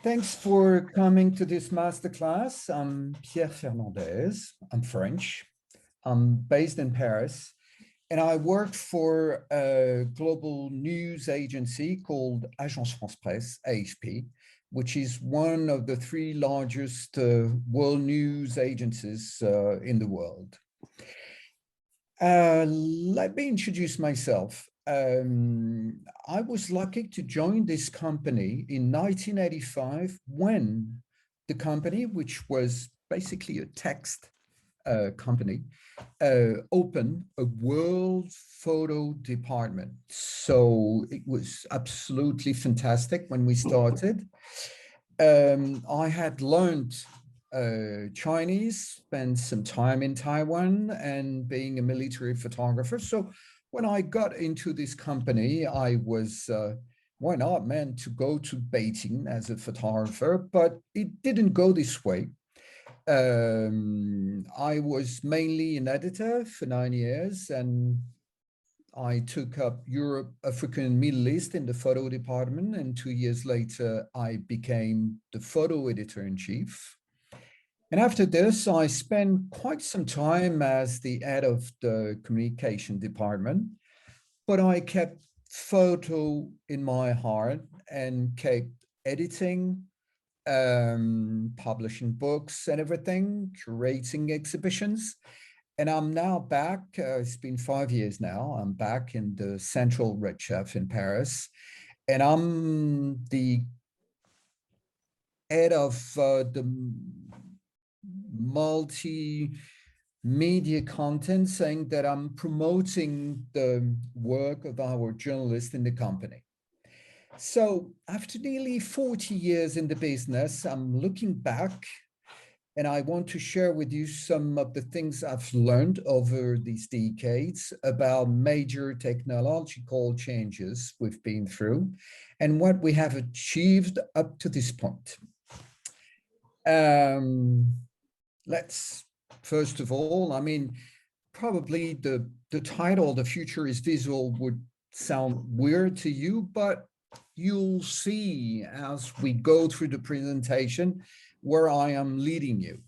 Thanks for coming to this masterclass. I'm Pierre Fernandez. I'm French. I'm based in Paris, and I work for a global news agency called Agence France Presse, AFP, which is one of the three largest world news agencies in the world. Let me introduce myself. I was lucky to join this company in 1985 when the company, which was basically a text company, opened a world photo department. So it was absolutely fantastic when we started. I had learned Chinese, spent some time in Taiwan and being a military photographer. So when I got into this company, I was, why not, meant to go to Beijing as a photographer, but it didn't go this way. I was mainly an editor for 9 years, and I took up Europe, Africa, and Middle East in the photo department. And 2 years later, I became the photo editor-in-chief. And after this, I spent quite some time as the head of the communication department, but I kept photo in my heart and kept editing, publishing books and everything, curating exhibitions. And I'm now back, it's been 5 years now, I'm back in the Central Red Chef in Paris, and I'm the head of the multimedia content, saying that I'm promoting the work of our journalists in the company. So after nearly 40 years in the business, I'm looking back and I want to share with you some of the things I've learned over these decades about major technological changes we've been through and what we have achieved up to this point. Let's, first of all, I mean, probably the title, "The Future is Visual," would sound weird to you, but you'll see as we go through the presentation where I am leading you.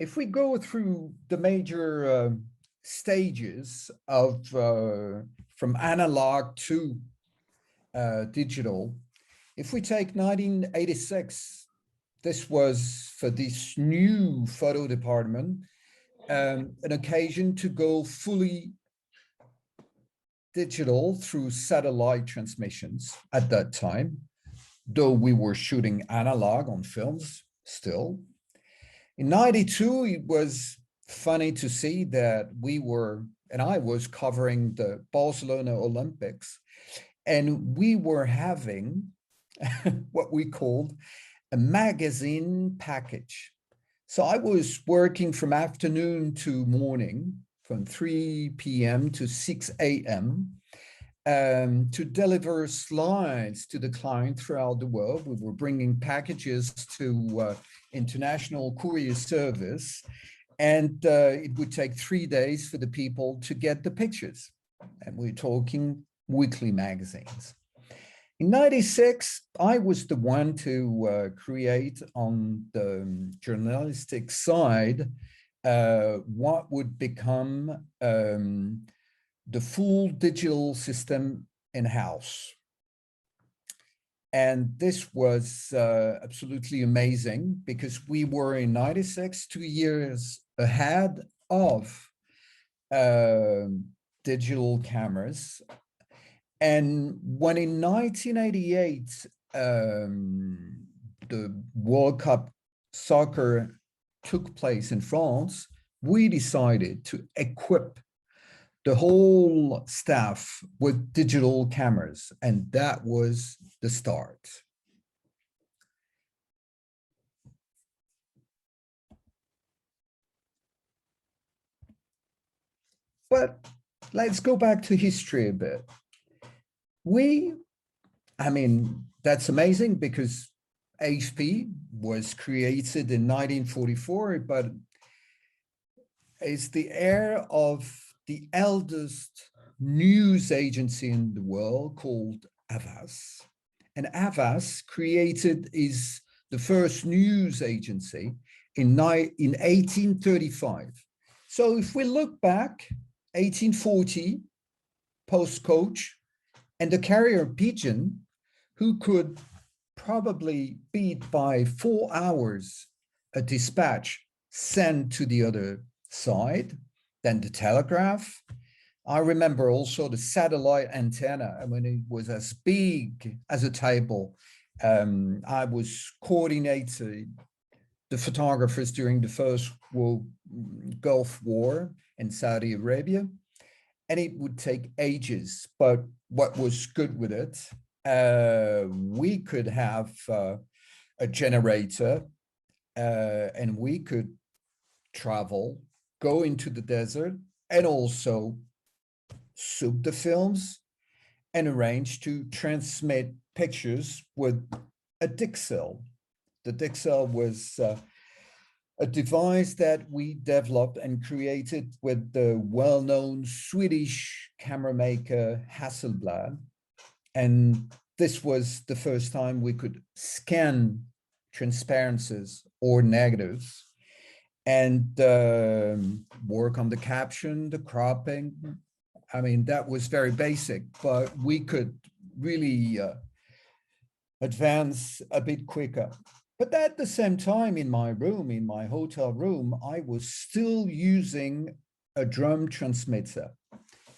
If we go through the major stages of from analog to digital, if we take 1986, this was for this new photo department, an occasion to go fully digital through satellite transmissions at that time, though we were shooting analog on films still. In 92, it was funny to see that we were, and I was covering the Barcelona Olympics, and we were having what we called a magazine package. So I was working from afternoon to morning, from 3 p.m. to 6 a.m. To deliver slides to the client throughout the world. We were bringing packages to international courier service, and it would take 3 days for the people to get the pictures. And we're talking weekly magazines. In 96, I was the one to create on the journalistic side what would become the full digital system in-house. And this was absolutely amazing because we were in 96, 2 years ahead of digital cameras. And when in 1988, the World Cup soccer took place in France, we decided to equip the whole staff with digital cameras, and that was the start. But let's go back to history a bit. I mean, that's amazing because HP was created in 1944, but it's the heir of the eldest news agency in the world called Havas. And Havas is the first news agency in 1835. So if we look back, 1840, Postcoach, and the carrier pigeon, who could probably beat by 4 hours a dispatch sent to the other side, then the telegraph. I remember also the satellite antenna. I mean, it was as big as a table. I was coordinating the photographers during the First Gulf War in Saudi Arabia, and it would take ages. But what was good with it, we could have a generator, and we could travel, go into the desert, and also soup the films and arrange to transmit pictures with a Dixel. The Dixel was a device that we developed and created with the well-known Swedish camera maker Hasselblad. And this was the first time we could scan transparencies or negatives and work on the caption, the cropping. I mean, that was very basic, but we could really advance a bit quicker. But at the same time, in my room, in my hotel room, I was still using a drum transmitter.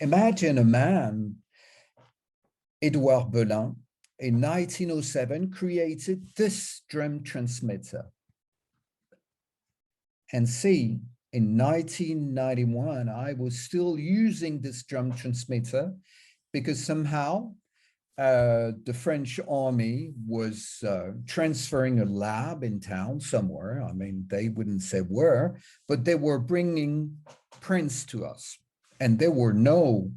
Imagine a man, Edouard Belin, in 1907, created this drum transmitter. And see, in 1991, I was still using this drum transmitter because somehow the French army was transferring a lab in town somewhere. I mean, they wouldn't say where, but they were bringing prints to us. And there were no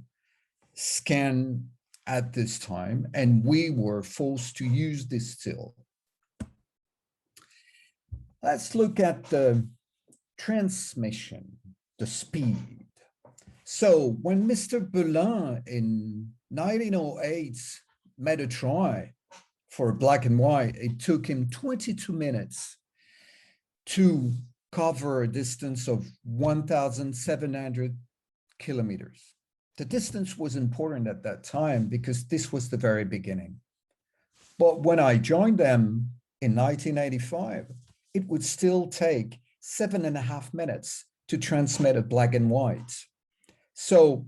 scan at this time, and we were forced to use this still. Let's look at the transmission, the speed. So when Mr. Belin in 1908 made a try for black and white, it took him 22 minutes to cover a distance of 1,700 kilometers. The distance was important at that time because this was the very beginning. But when I joined them in 1985, it would still take 7.5 minutes to transmit a black and white. So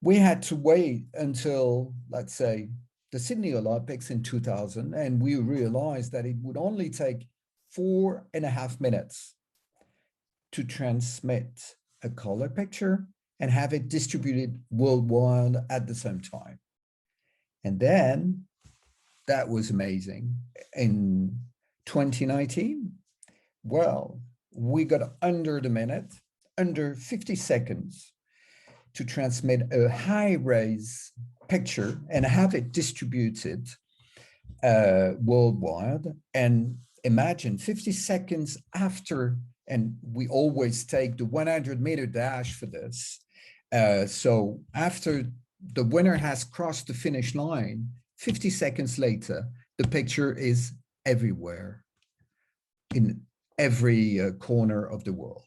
we had to wait until, let's say, the Sydney Olympics in 2000, and we realized that it would only take 4.5 minutes to transmit a color picture and have it distributed worldwide at the same time. And then that was amazing. In 2019, well, we got under the minute, under 50 seconds to transmit a high-res picture and have it distributed worldwide. And imagine 50 seconds after, and we always take the 100-meter dash for this. So after the winner has crossed the finish line, 50 seconds later, the picture is everywhere, in every corner of the world.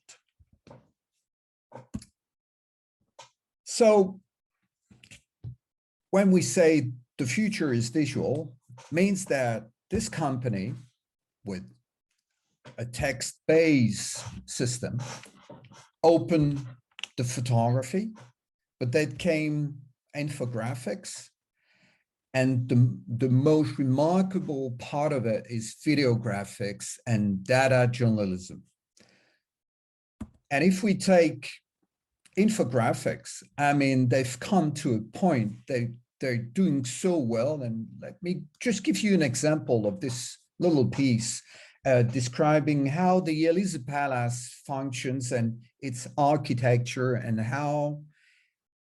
So when we say the future is visual, means that this company with a text-based system opened the photography, but then came infographics. And the most remarkable part of it is videographics and data journalism. And if we take infographics, I mean, they've come to a point, they're doing so well. And let me just give you an example of this little piece describing how the Élysée Palace functions and its architecture and how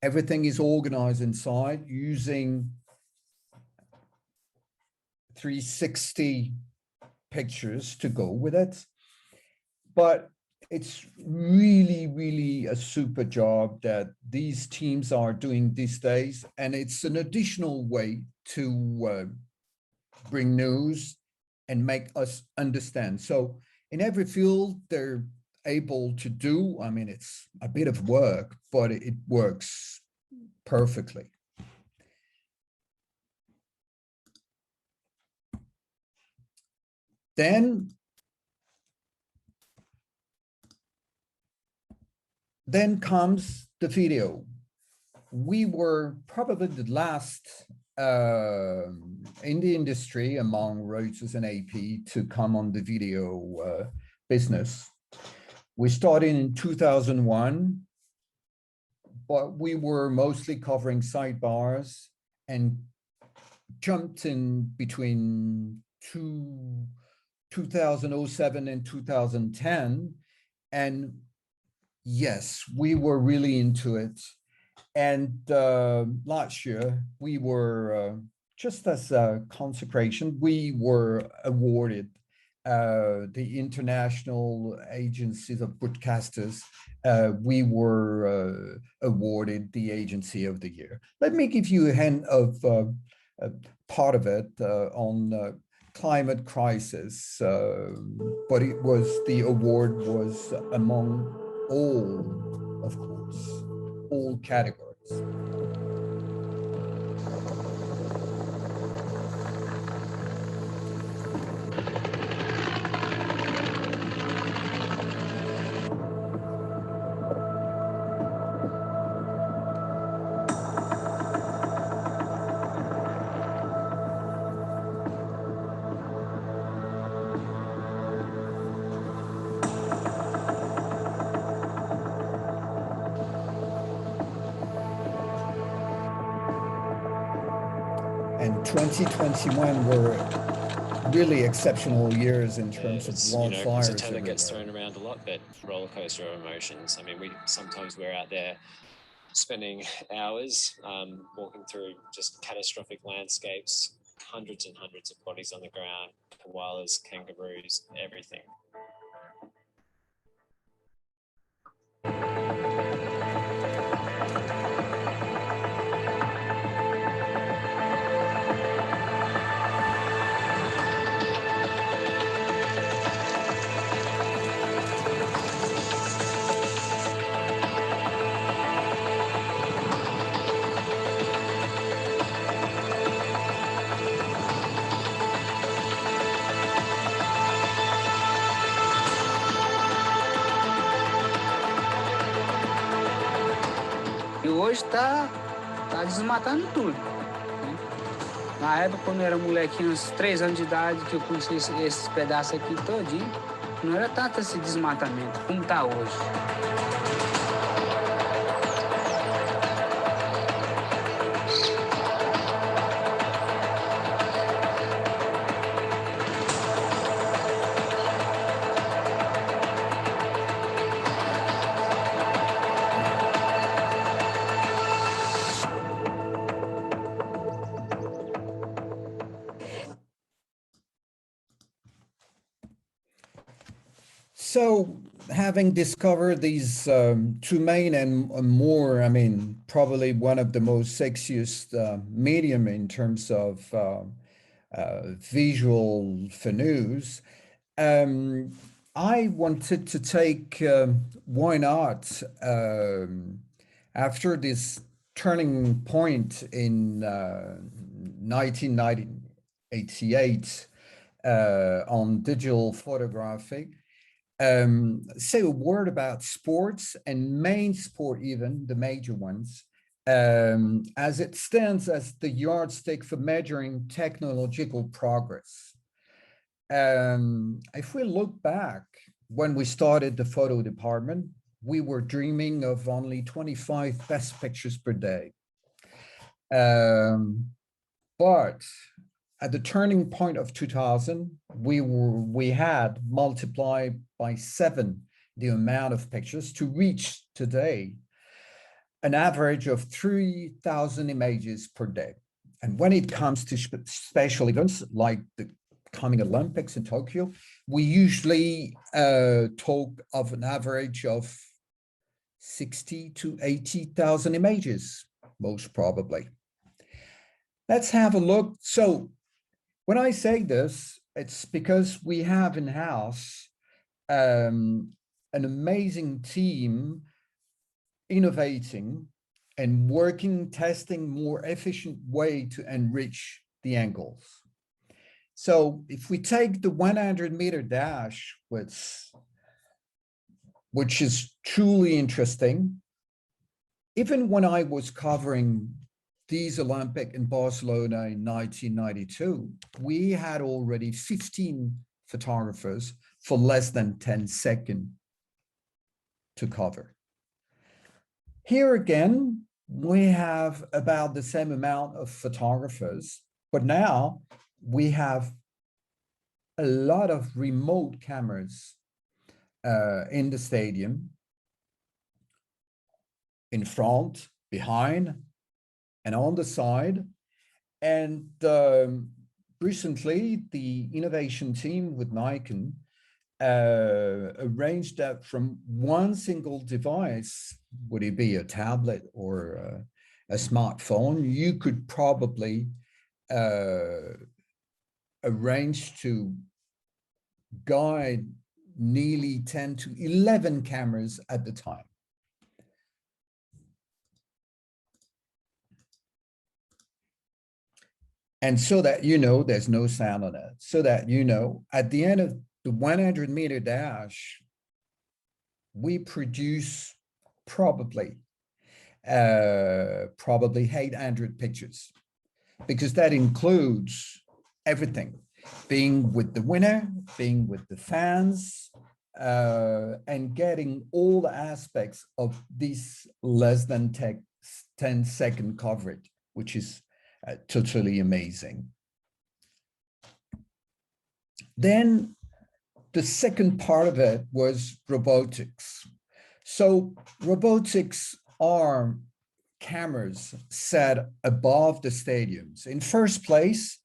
everything is organized inside using 360 pictures to go with it. But it's really, really a super job that these teams are doing these days. And it's an additional way to bring news and make us understand. So in every field, they're able to do, I mean, it's a bit of work, but it works perfectly. Then comes the video. We were probably the last in the industry among Reuters and AP to come on the video business. We started in 2001, but we were mostly covering sidebars and jumped in between 2007 and 2010. And yes, we were really into it. And last year, we were, just as a consecration, we were awarded the International Agencies of Broadcasters. We were awarded the Agency of the Year. Let me give you a hint of part of it on climate crisis, but it was, the award was among all, of course, all categories. And 2021 were really exceptional years in terms of wildfires. It's a term that gets thrown around a lot, but roller coaster of emotions. I mean, sometimes we're out there spending hours walking through just catastrophic landscapes, hundreds and hundreds of bodies on the ground, koalas, kangaroos, everything. E hoje tá desmatando tudo. Né? Na época, quando eu era molequinho, uns 3 anos de idade, que eu conheci esses pedaços aqui todinho, não era tanto esse desmatamento como tá hoje. So having discovered these two main and more, I mean, probably one of the most sexiest medium in terms of visual for news, I wanted to take, why not, after this turning point in 1988 on digital photography, say a word about sports and main sport, even the major ones, as it stands as the yardstick for measuring technological progress. If we look back, when we started the photo department, we were dreaming of only 25 best pictures per day. But at the turning point of 2000, we had multiplied by 7 the amount of pictures to reach today an average of 3,000 images per day. And when it comes to special events like the coming Olympics in Tokyo, we usually talk of an average of 60 to 80,000 images, most probably. Let's have a look. So when I say this, it's because we have in-house an amazing team innovating and working, testing more efficient way to enrich the angles. So if we take the 100-meter dash, which is truly interesting, even when I was covering these Olympic in Barcelona in 1992, we had already 15 photographers for less than 10 seconds to cover. Here again, we have about the same amount of photographers, but now we have a lot of remote cameras in the stadium, in front, behind, and on the side. And recently, the innovation team with Nikon arranged that from one single device, would it be a tablet or a smartphone, you could probably arrange to guide nearly 10 to 11 cameras at the time. And so that you know there's no sound on it, so that you know at the end of the 100-meter dash, we produce probably 800 pictures, because that includes everything, being with the winner, being with the fans, and getting all the aspects of this less than 10-second coverage, which is totally amazing. Then the second part of it was robotics. So robotics are cameras set above the stadiums in first place.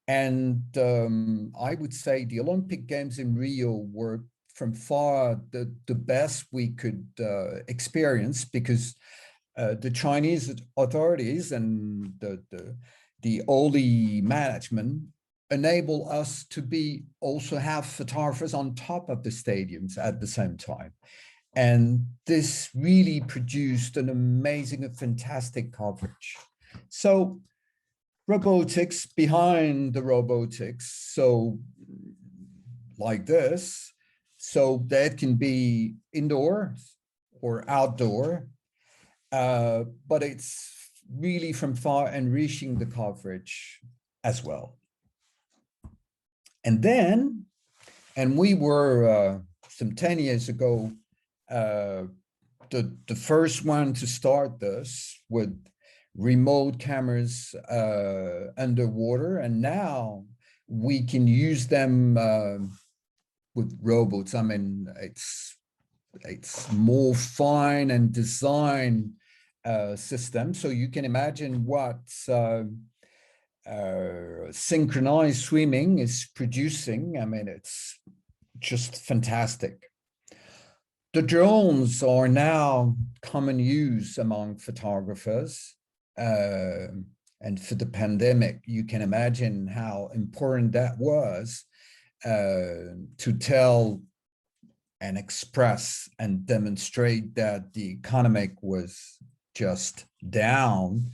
And I would say the Olympic Games in Rio were from far the best we could experience, because the Chinese authorities and the Oli management enable us to also have photographers on top of the stadiums at the same time. And this really produced an amazing and fantastic coverage. So robotics, behind the robotics, so like this, so that can be indoor or outdoor, but it's really from far enriching the coverage as well. And then, and we were some 10 years ago, the first one to start this with remote cameras underwater, and now we can use them with robots. I mean, it's more fine and design system. So you can imagine what synchronized swimming is producing. I mean, it's just fantastic. The drones are now common use among photographers. And for the pandemic, you can imagine how important that was to tell and express and demonstrate that the economic was just down,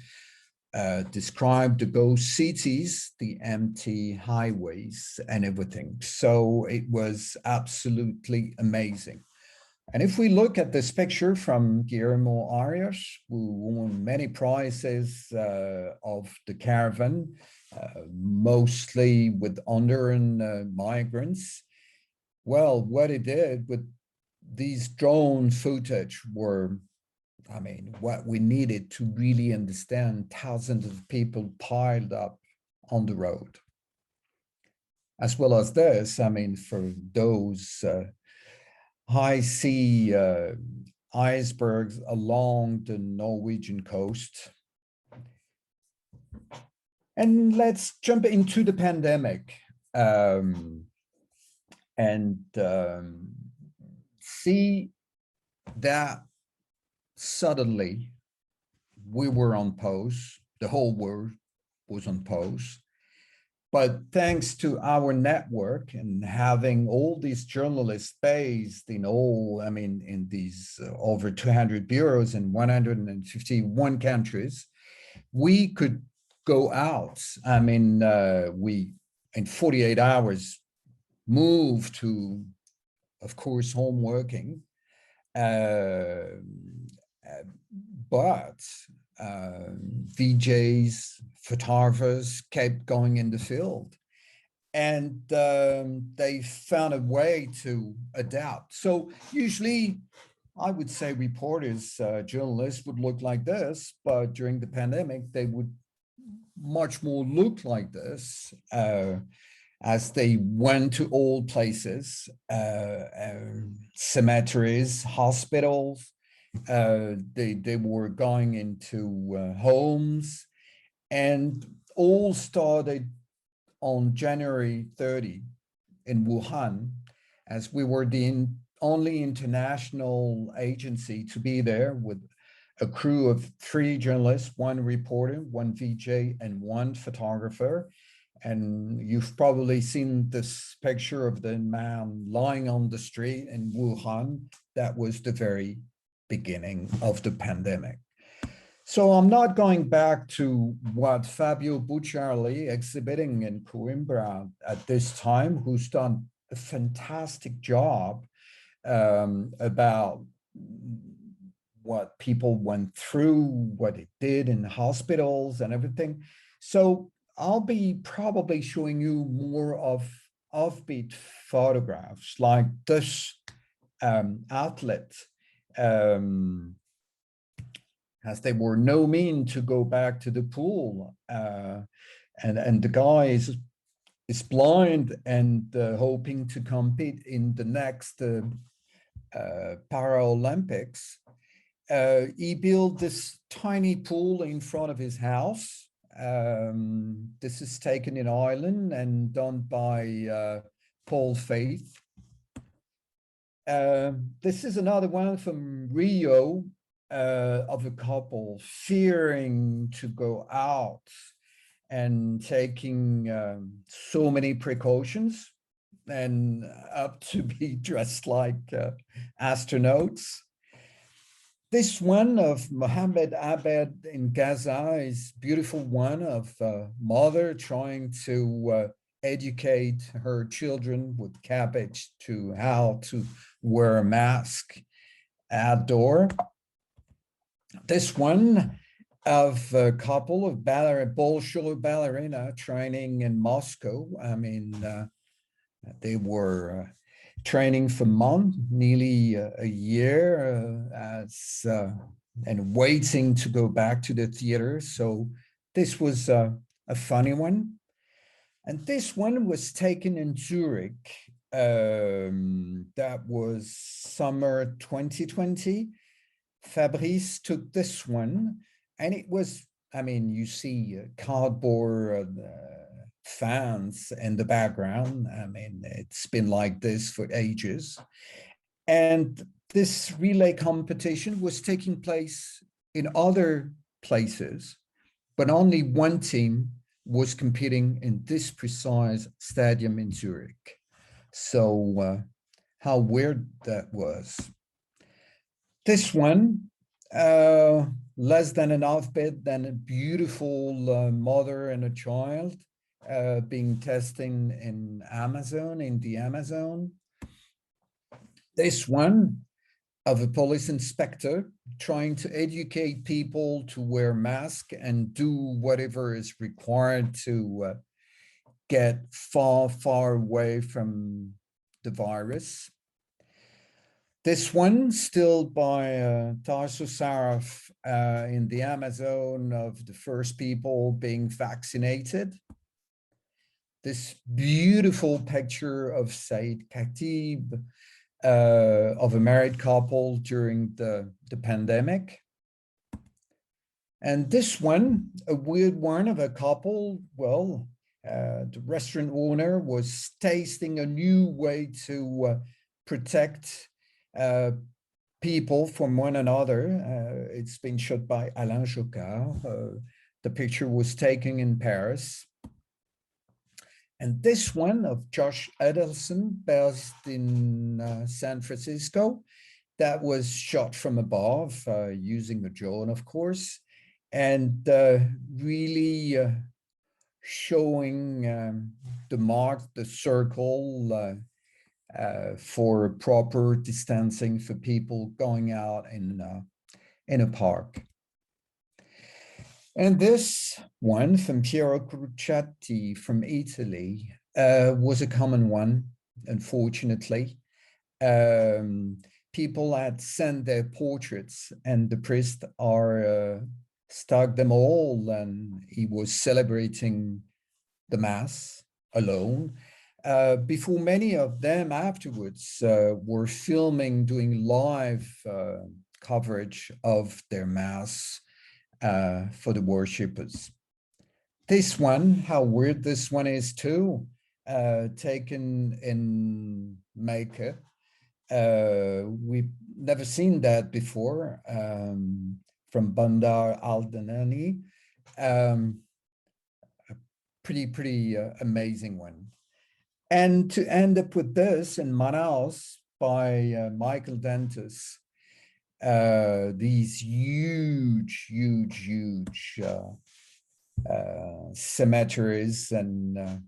describe the ghost cities, the empty highways and everything. So it was absolutely amazing. And if we look at this picture from Guillermo Arias, who won many prizes of the caravan, mostly with Honduran migrants, well, what he did with these drone footage were, I mean, what we needed to really understand thousands of people piled up on the road. As well as this, I mean, for those high sea icebergs along the Norwegian coast. And let's jump into the pandemic. and see that suddenly we were on pause. The whole world was on pause. But thanks to our network and having all these journalists based in in these over 200 bureaus in 151 countries, we could go out. We, in 48 hours, moved to, of course, home working. But VJs, photographers kept going in the field, and they found a way to adapt. So usually, I would say reporters, journalists would look like this, but during the pandemic, they would much more look like this as they went to all places, cemeteries, hospitals. They were going into homes, and all started on January 30 in Wuhan, as we were the only international agency to be there with a crew of 3 journalists, 1 reporter, 1 VJ, and 1 photographer. And you've probably seen this picture of the man lying on the street in Wuhan. That was the very beginning of the pandemic. So I'm not going back to what Fabio Bucciarelli, exhibiting in Coimbra at this time, who's done a fantastic job about what people went through, what it did in hospitals and everything. So I'll be probably showing you more of offbeat photographs like this outlet, as they were no mean to go back to the pool. And the guy is blind and hoping to compete in the next Paralympics. He built this tiny pool in front of his house. This is taken in Ireland and done by Paul Faith. This is another one from Rio, of a couple fearing to go out and taking so many precautions and up to be dressed like astronauts. This one of Mohammed Abed in Gaza is beautiful one of a mother trying to educate her children with cabbage to how to wear a mask outdoor. This one of a couple of Bolshoi ballerina training in Moscow. They were training for months, nearly a year, and waiting to go back to the theater. So this was a funny one. And this one was taken in Zurich. That was summer 2020. Fabrice took this one, and it was, you see cardboard fans in the background. It's been like this for ages. And this relay competition was taking place in other places, but only one team was competing in this precise stadium in Zurich. So how weird that was. This one, less than an offbeat, than a beautiful mother and a child being tested in the Amazon. This one of a police inspector trying to educate people to wear masks and do whatever is required to get far, far away from the virus. This one, still by Tarso Saraf in the Amazon, of the first people being vaccinated. This beautiful picture of Said Khatib, of a married couple during the pandemic. And this one, a weird one of a couple, well, The restaurant owner was tasting a new way to protect people from one another. It's been shot by Alain Jocard. The picture was taken in Paris. And this one of Josh Edelson, based in San Francisco, that was shot from above using a drone, of course, and really showing the mark, the circle for proper distancing for people going out in a park. And this one from Piero Cruciati from Italy was a common one, unfortunately. People had sent their portraits and the priest stuck them all, and he was celebrating the mass alone. Before many of them afterwards were filming, doing live coverage of their mass for the worshippers. This one, how weird this one is too, taken in Mecca. We've never seen that before, from Bandar al-Danani. A pretty amazing one. And to end up with this in Manaus by Michael Dentis, these huge cemeteries, and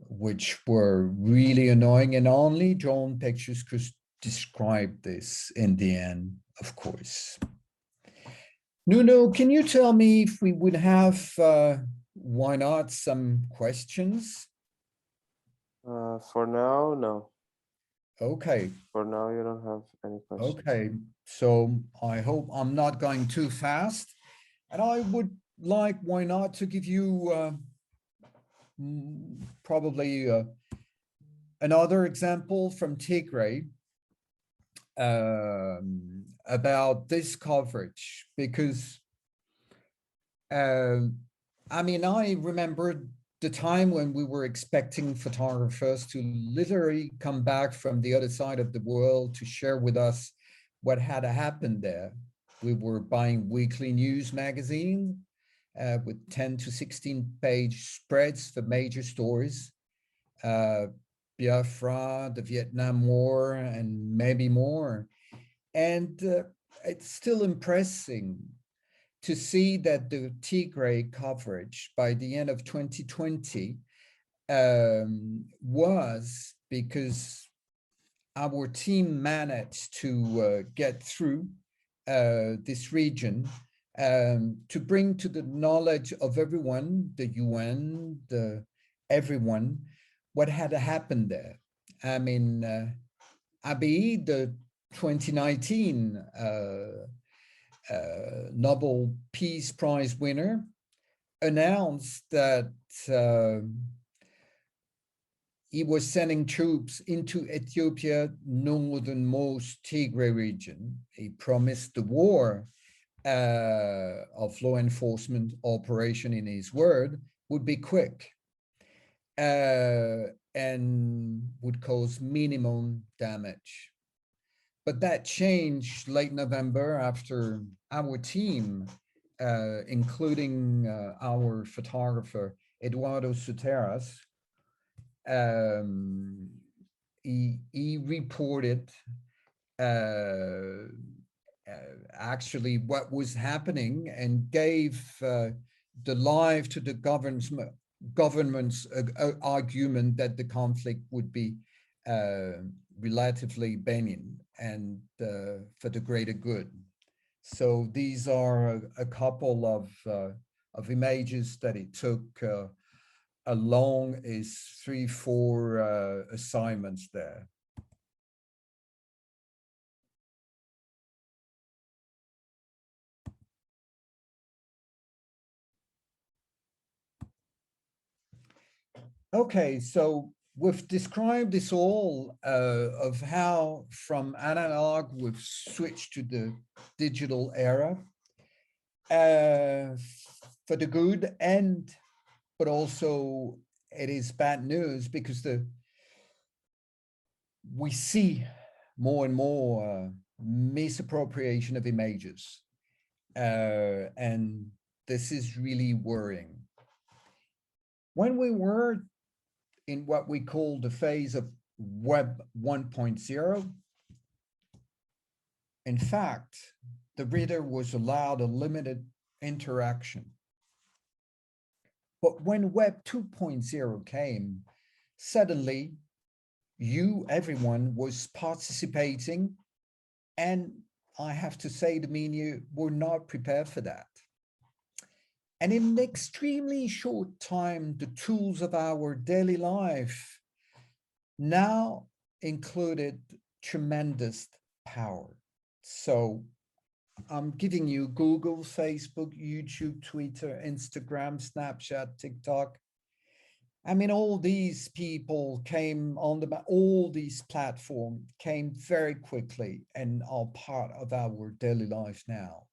which were really annoying, and only drone pictures could describe this in the end, of course. Nuno, can you tell me if we would have, why not, some questions? For now, no. Okay. For now, you don't have any questions. Okay, so I hope I'm not going too fast. And I would like, why not, to give you probably another example from Tigray about this coverage, because I mean, I remember the time when we were expecting photographers to literally come back from the other side of the world to share with us what had happened there. We were buying weekly news magazine with 10 to 16 page spreads for major stories. Biafra, the Vietnam War, and maybe more. And it's still impressive to see that the Tigray coverage by the end of 2020 was because our team managed to get through this region to bring to the knowledge of everyone, the UN, everyone, what had happened there. I mean, Abiy, the 2019 Nobel Peace Prize winner, announced that he was sending troops into Ethiopia, northernmost Tigray region. He promised the war of law enforcement operation, in his word, would be quick and would cause minimum damage. But that changed late November after our team, including our photographer, Eduardo Suteras, he reported actually what was happening and gave the life to the government's argument that the conflict would be relatively benign and for the greater good. So these are a couple of images that it took along his 3-4 assignments there. Okay, so we've described this all of how from analog we've switched to the digital era for the good and but also it is bad news because we see more and more misappropriation of images. And this is really worrying. When we were in what we call the phase of Web 1.0, in fact, the reader was allowed a limited interaction. But when Web 2.0 came, suddenly everyone was participating, and I have to say the media were not prepared for that. And in an extremely short time, the tools of our daily life now included tremendous power. So I'm giving you Google, Facebook, YouTube, Twitter, Instagram, Snapchat, TikTok. I mean, all these people came on all these platforms came very quickly and are part of our daily life now.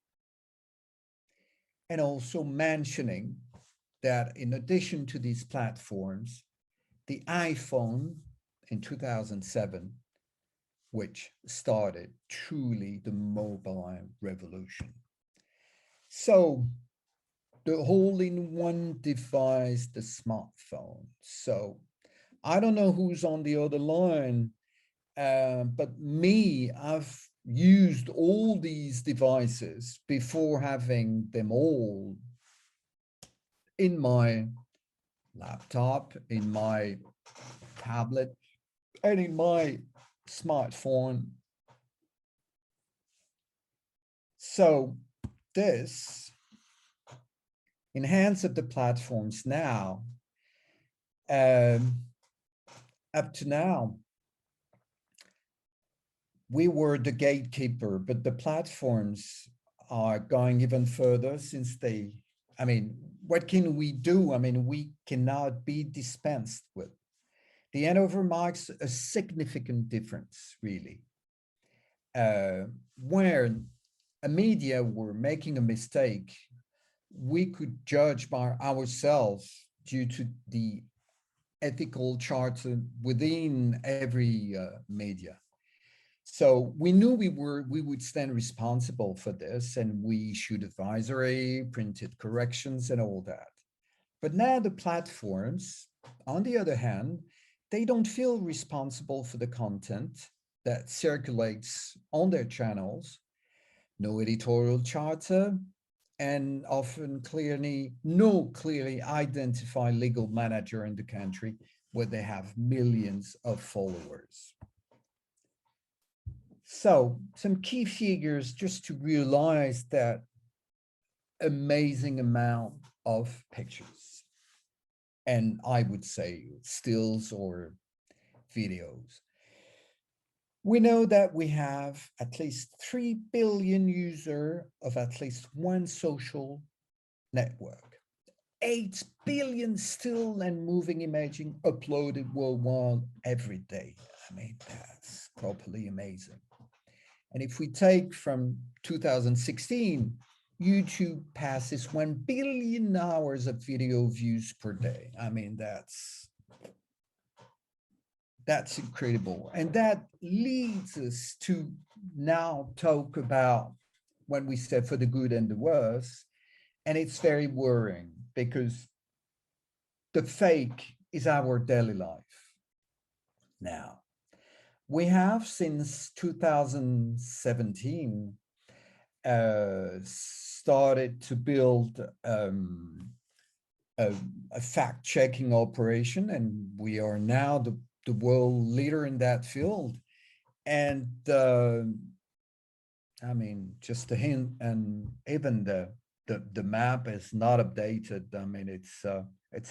And also mentioning that in addition to these platforms, the iPhone in 2007, which started truly the mobile revolution. So the all-in-one device, the smartphone. So I don't know who's on the other line, but me, I've used all these devices before having them all in my laptop, in my tablet, and in my smartphone. So this enhance of the platforms now, up to now, we were the gatekeeper, but the platforms are going even further since I mean, what can we do? I mean, we cannot be dispensed with. The handover marks a significant difference, really. Where a media were making a mistake, we could judge by ourselves due to the ethical charter within every media. So we knew we would stand responsible for this, and we issued advisory, printed corrections, and all that. But now the platforms, on the other hand, they don't feel responsible for the content that circulates on their channels. No editorial charter, and often no clearly identified legal manager in the country where they have millions of followers. So some key figures just to realize that amazing amount of pictures, and I would say stills or videos. We know that we have at least 3 billion users of at least one social network. 8 billion still and moving imaging uploaded worldwide every day. I mean, that's properly amazing. And if we take from 2016, YouTube passes 1 billion hours of video views per day. I mean, that's incredible. And that leads us to now talk about when we said for the good and the worse. And it's very worrying because the fake is our daily life now. We have since 2017 started to build a fact-checking operation, and we are now the world leader in that field. And I mean, just a hint, and even the map is not updated. I mean, it's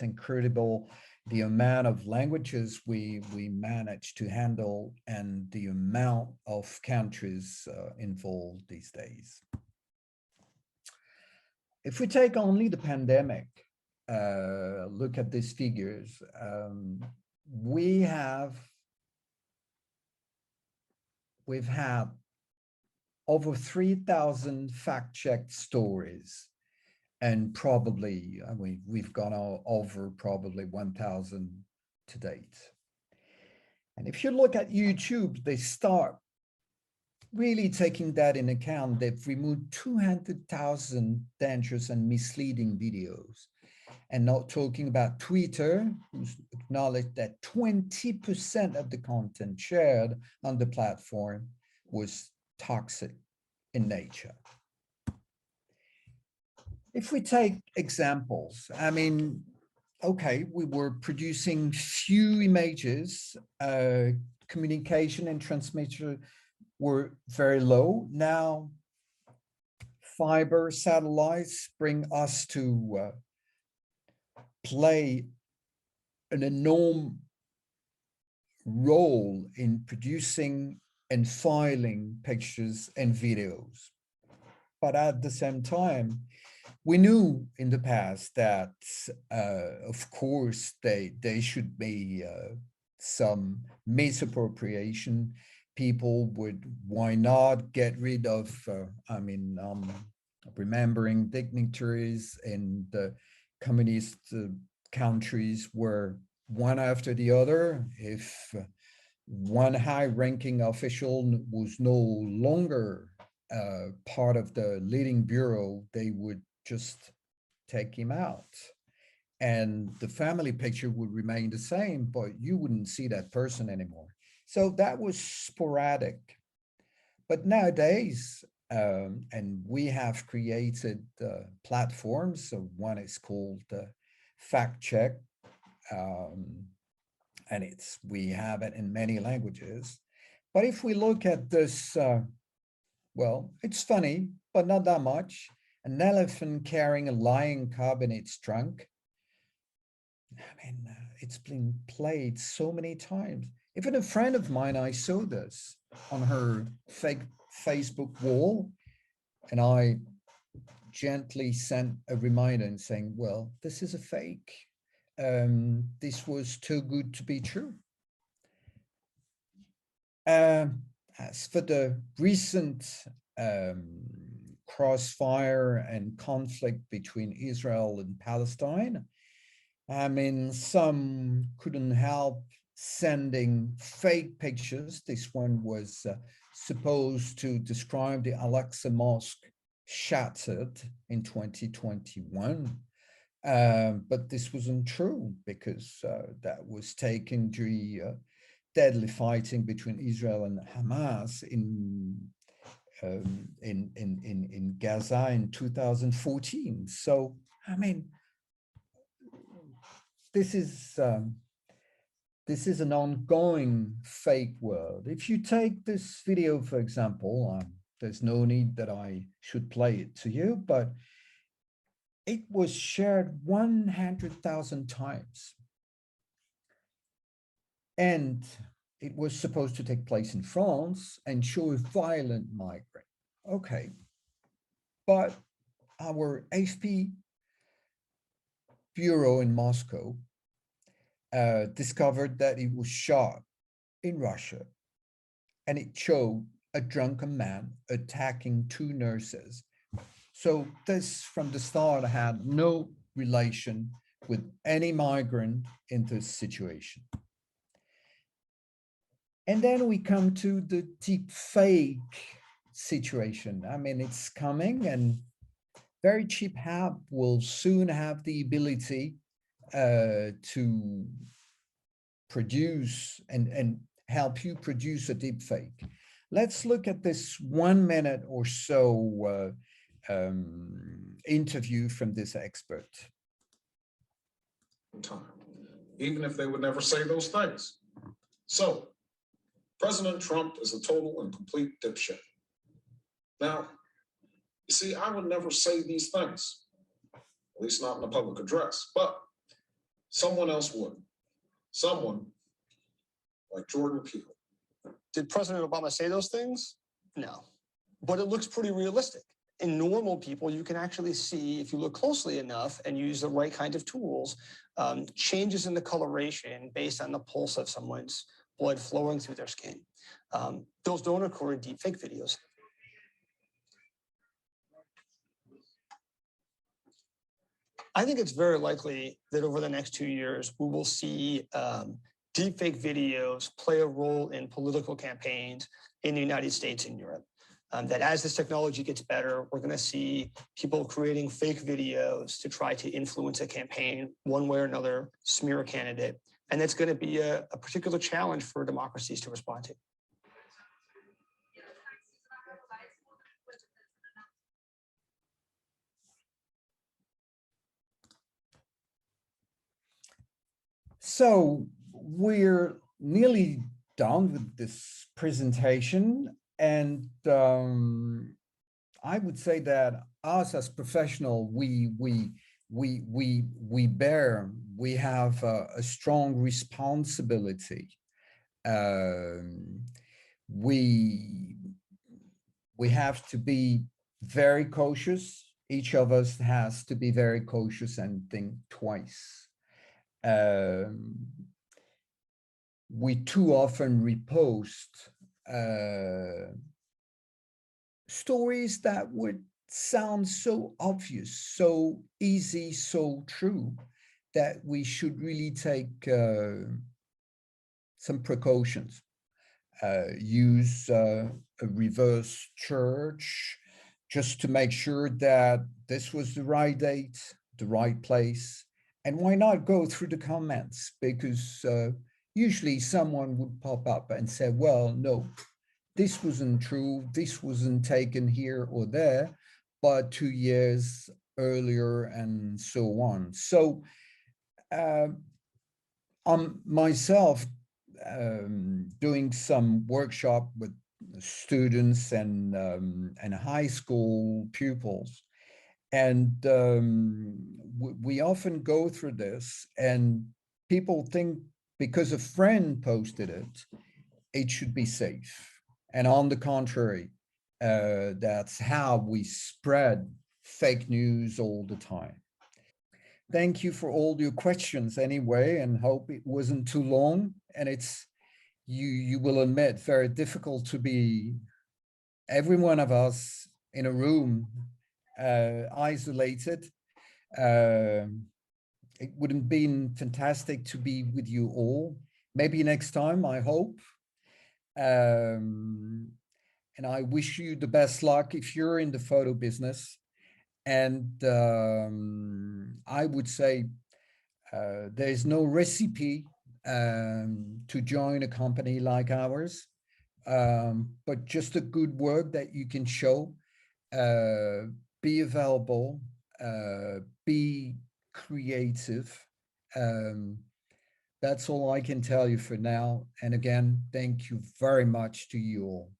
incredible the amount of languages we manage to handle and the amount of countries involved these days. If we take only the pandemic, look at these figures, we've had over 3,000 fact-checked stories and probably, I mean, we've gone over probably 1,000 to date. And if you look at YouTube, they start really taking that in account. They've removed 200,000 dangerous and misleading videos. And not talking about Twitter, who's acknowledged that 20% of the content shared on the platform was toxic in nature. If we take examples, I mean, okay, we were producing few images, communication and transmission were very low. Now, fiber satellites bring us to play an enormous role in producing and filing pictures and videos. But at the same time, we knew in the past that, of course, they should be some misappropriation. People would, why not get rid of, remembering dignitaries in the communist countries where one after the other, if one high-ranking official was no longer part of the leading bureau, they would just take him out. And the family picture would remain the same, but you wouldn't see that person anymore. So that was sporadic. But nowadays, and we have created platforms. So one is called Fact Check, and we have it in many languages. But if we look at this, well, it's funny, but not that much. An elephant carrying a lion cub in its trunk. I mean, it's been played so many times. Even a friend of mine, I saw this on her fake Facebook wall, and I gently sent a reminder and saying, well, this is a fake. This was too good to be true. As for the recent crossfire and conflict between Israel and Palestine, I mean, some couldn't help sending fake pictures. This one was supposed to describe the Al-Aqsa Mosque shattered in 2021. But this wasn't true because that was taken during deadly fighting between Israel and Hamas in Gaza in 2014. So, I mean, this is an ongoing fake world. If you take this video, for example, there's no need that I should play it to you, but it was shared 100,000 times. And it was supposed to take place in France and show a violent migrant. Okay. But our AFP bureau in Moscow discovered that it was shot in Russia, and it showed a drunken man attacking two nurses. So this, from the start, had no relation with any migrant in this situation. And then we come to the deep fake situation. I mean, it's coming, and very cheap app will soon have the ability to produce and help you produce a deep fake. Let's look at this 1 minute or so interview from this expert. Time, even if they would never say those things. So, President Trump is a total and complete dipshit. Now, you see, I would never say these things, at least not in a public address, but someone else would. Someone like Jordan Peele. Did President Obama say those things? No, but it looks pretty realistic. In normal people, you can actually see, if you look closely enough and use the right kind of tools, changes in the coloration based on the pulse of someone's blood flowing through their skin. Those don't occur in deepfake videos. I think it's very likely that over the next 2 years, we will see deepfake videos play a role in political campaigns in the United States and Europe. That as this technology gets better, we're going to see people creating fake videos to try to influence a campaign one way or another, smear a candidate. And that's going to be a particular challenge for democracies to respond to. So we're nearly done with this presentation, and I would say that us as professional, we have a strong responsibility. We have to be very cautious. Each of us has to be very cautious and think twice. We too often repost stories that would sound so obvious, so easy, so true, that we should really take some precautions. Use a reverse search just to make sure that this was the right date, the right place. And why not go through the comments? Because usually someone would pop up and say, well, no, this wasn't true. This wasn't taken here or there, but 2 years earlier and so on. So myself, doing some workshop with students and high school pupils. And we often go through this, and people think because a friend posted it, it should be safe. And on the contrary, that's how we spread fake news all the time. Thank you for all your questions anyway, and hope it wasn't too long. And it's, you will admit, very difficult to be every one of us in a room, isolated. It would have been fantastic to be with you all. Maybe next time, I hope. And I wish you the best luck if you're in the photo business. And I would say there's no recipe to join a company like ours, but just a good work that you can show, be available, be creative. That's all I can tell you for now. And again, thank you very much to you all.